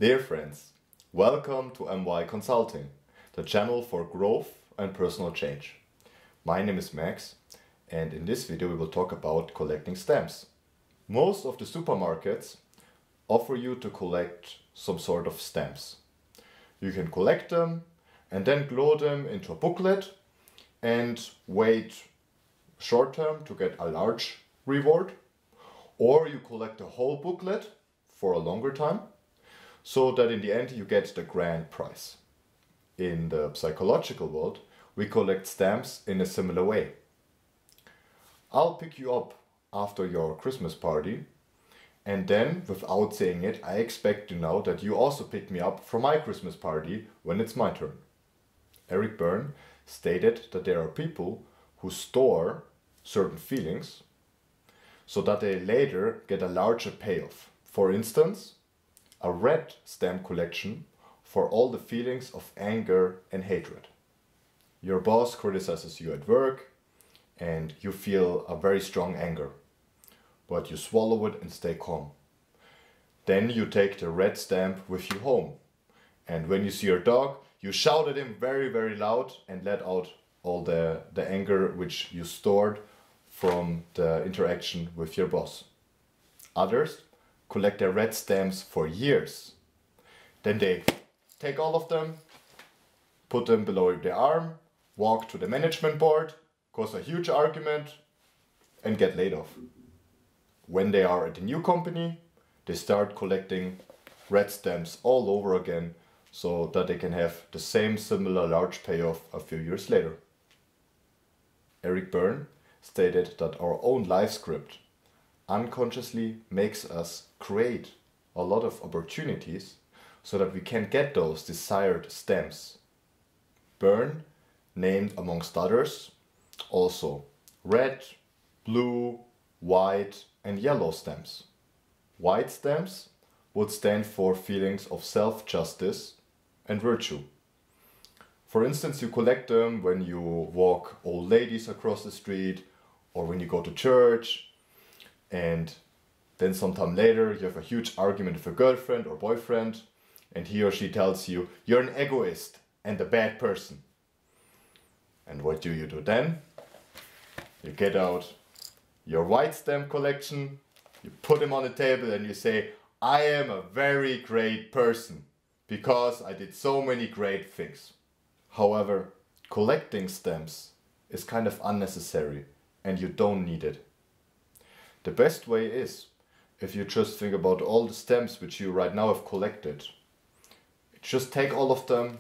Dear friends, welcome to MY Consulting, the channel for growth and personal change. My name is Max, and in this video we will talk about collecting stamps. Most of the supermarkets offer you to collect some sort of stamps. You can collect them and then glue them into a booklet and wait short term to get a large reward, or you collect a whole booklet for a longer time so that in the end you get the grand prize. In the psychological world, we collect stamps in a similar way. I'll pick you up after your Christmas party, and then, without saying it, I expect you now that you also pick me up for my Christmas party when it's my turn. Bern stated that there are people who store certain feelings so that they later get a larger payoff. For instance, a red stamp collection for all the feelings of anger and hatred. Your boss criticizes you at work and you feel a very strong anger, but you swallow it and stay calm. Then you take the red stamp with you home, and when you see your dog, you shout at him very loud and let out all the anger which you stored from the interaction with your boss. Others collect their red stamps for years. Then they take all of them, put them below their arm, walk to the management board, cause a huge argument, and get laid off. When they are at a new company, they start collecting red stamps all over again so that they can have the same similar large payoff a few years later. Bern stated that our own life script unconsciously makes us create a lot of opportunities so that we can get those desired stamps. Bern named amongst others also red, blue, white and yellow stamps. White stamps would stand for feelings of self-justice and virtue. For instance, you collect them when you walk old ladies across the street or when you go to church, and then sometime later you have a huge argument with a girlfriend or boyfriend and he or she tells you you're an egoist and a bad person. And what do you do then? You get out your white stamp collection, you put them on the table and you say, I am a very great person because I did so many great things. However, collecting stamps is kind of unnecessary and you don't need it. The best way is if you just think about all the stamps which you right now have collected. Just take all of them,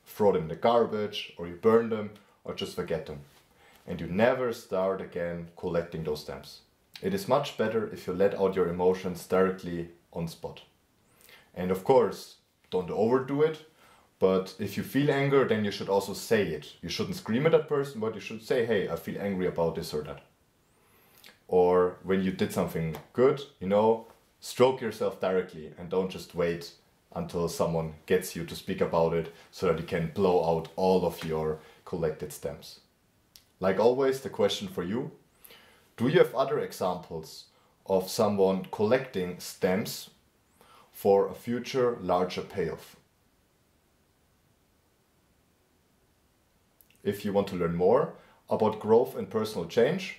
throw them in the garbage, or you burn them, or just forget them. And you never start again collecting those stamps. It is much better if you let out your emotions directly on spot. And of course, don't overdo it, but if you feel anger, then you should also say it. You shouldn't scream at that person, but you should say, hey, I feel angry about this or that. Or when you did something good, stroke yourself directly and don't just wait until someone gets you to speak about it so that you can blow out all of your collected stamps. Like always, the question for you: do you have other examples of someone collecting stamps for a future larger payoff? If you want to learn more about growth and personal change,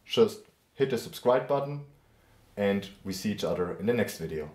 just hit the subscribe button and we see each other in the next video.